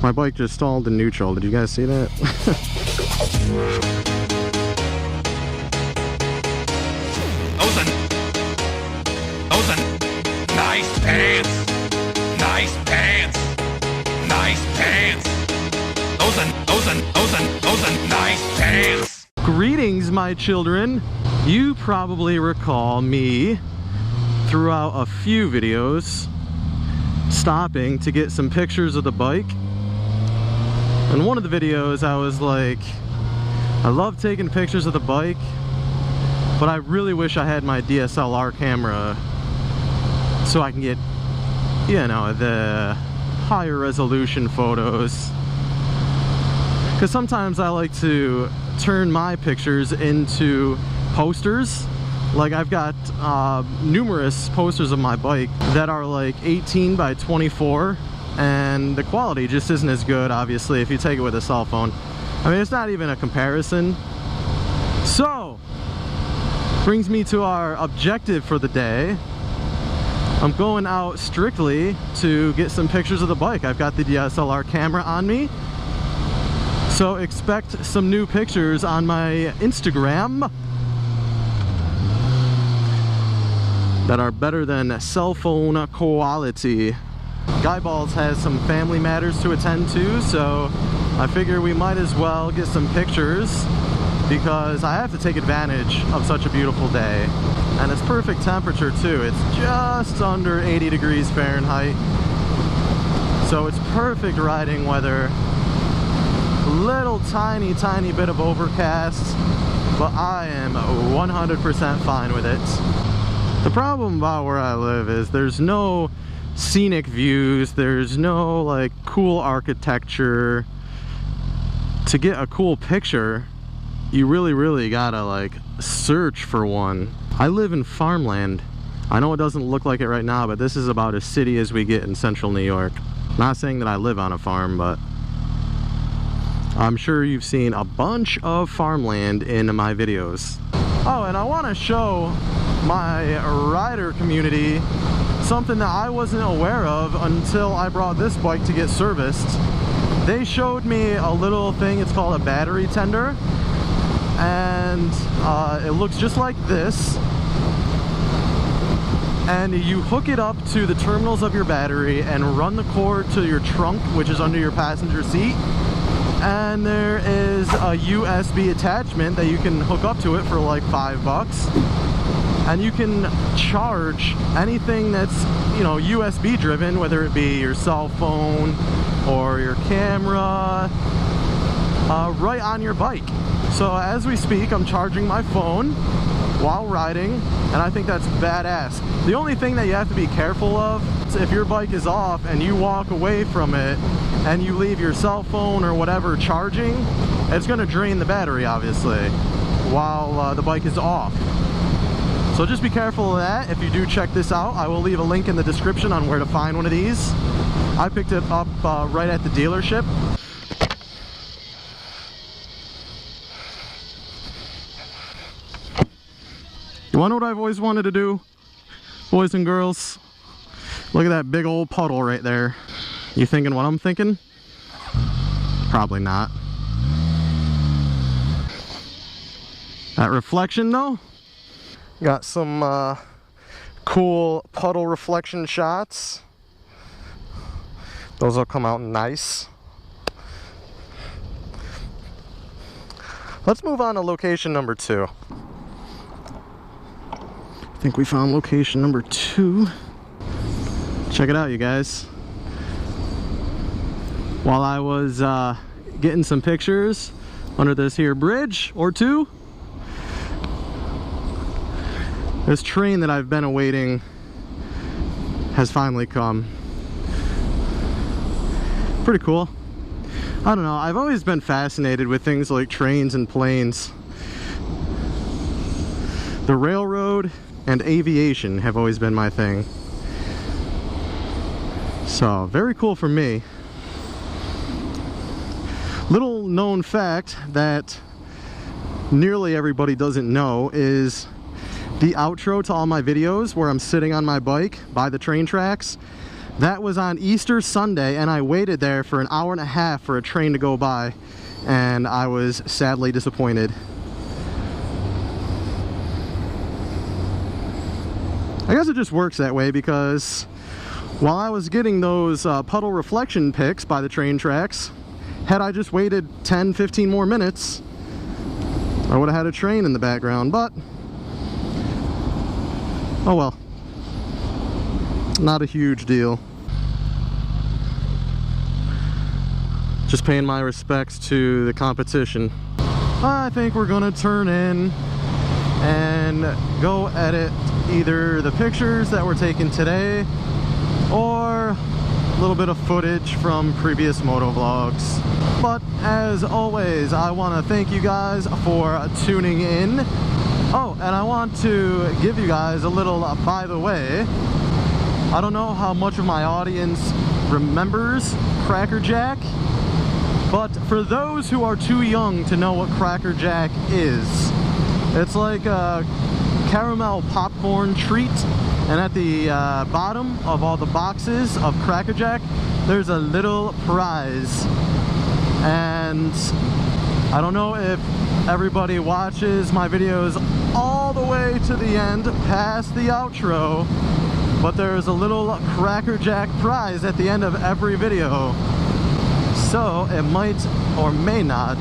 My bike just stalled in neutral. Did you guys see that? Nice pants. Nice pants. Nice pants. Those are nice pants. Greetings, my children. You probably recall me throughout a few videos stopping to get some pictures of the bike. In one of the videos I was like, I love taking pictures of the bike, but I really wish I had my DSLR camera so I can get, you know, the higher resolution photos. Because sometimes I like to turn my pictures into posters. Like I've got numerous posters of my bike that are like 18 by 24, and the quality just isn't as good, obviously, if you take it with a cell phone. I mean, it's not even a comparison. So, brings me to our objective for the day. I'm going out strictly to get some pictures of the bike. I've got the DSLR camera on me, so expect some new pictures on my Instagram that are better than cell phone quality. Guyballs has some family matters to attend to, so I figure we might as well get some pictures because I have to take advantage of such a beautiful day. And it's perfect temperature too. It's just under 80 degrees Fahrenheit. So it's perfect riding weather. Little tiny bit of overcast, but I am 100% fine with it. The problem about where I live is there's no scenic views, there's no like cool architecture. To get a cool picture, you really gotta like search for one. I live in farmland. I know it doesn't look like it right now, but this is about as city as we get in central New York. Not saying that I live on a farm, but I'm sure you've seen a bunch of farmland in my videos. Oh, and I want to show my rider community something that I wasn't aware of until I brought this bike to get serviced. They showed me a little thing, it's called a battery tender, and it looks just like this. And you hook it up to the terminals of your battery and run the cord to your trunk, which is under your passenger seat. And there is a USB attachment that you can hook up to it for like $5. And you can charge anything that's, you know, USB driven, whether it be your cell phone or your camera, right on your bike. So as we speak, I'm charging my phone while riding, and I think that's badass. The only thing that you have to be careful of is if your bike is off and you walk away from it and you leave your cell phone or whatever charging, it's going to drain the battery, obviously, while the bike is off. So just be careful of that. If you do check this out, I will leave a link in the description on where to find one of these. I picked it up right at the dealership. You wanna know what I've always wanted to do, boys and girls? Look at that big old puddle right there. You thinking what I'm thinking? Probably not. That reflection though? Got some cool puddle reflection shots. Those will come out nice. Let's move on to location number 2. I think we found location number 2. Check it out, you guys. While I was getting some pictures under this here bridge or two, this train that I've been awaiting has finally come. Pretty cool. I don't know, I've always been fascinated with things like trains and planes. The railroad and aviation have always been my thing. So, very cool for me. Little known fact that nearly everybody doesn't know is the outro to all my videos where I'm sitting on my bike by the train tracks. That was on Easter Sunday, and I waited there for an hour and a half for a train to go by, and I was sadly disappointed. I guess it just works that way, because while I was getting those puddle reflection pics by the train tracks, had I just waited 10-15 more minutes, I would have had a train in the background, but oh well. Not a huge deal. Just paying my respects to the competition. I think we're gonna turn in and go edit either the pictures that were taken today or a little bit of footage from previous moto vlogs. But as always, I want to thank you guys for tuning in. Oh, and I want to give you guys a little by the way. I don't know how much of my audience remembers Cracker Jack, but for those who are too young to know what Cracker Jack is, it's like a caramel popcorn treat, and at the bottom of all the boxes of Cracker Jack, there's a little prize. And I don't know if everybody watches my videos all the way to the end, past the outro, but there's a little Cracker Jack prize at the end of every video. So it might or may not,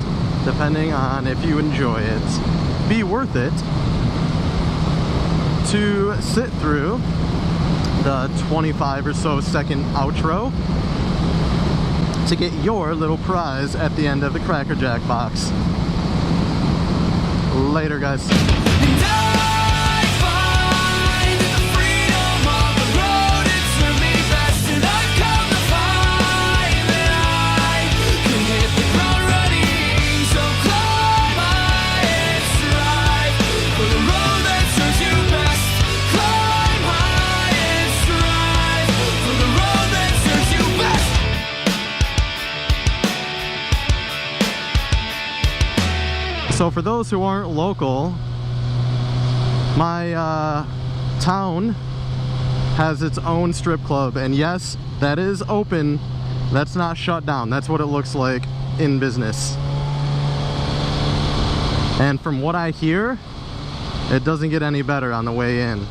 depending on if you enjoy it, be worth it to sit through the 25 or so second outro to get your little prize at the end of the Cracker Jack box. Later, guys. So for those who aren't local, my town has its own strip club, and yes, that is open. That's not shut down. That's what it looks like in business. And from what I hear, it doesn't get any better on the way in.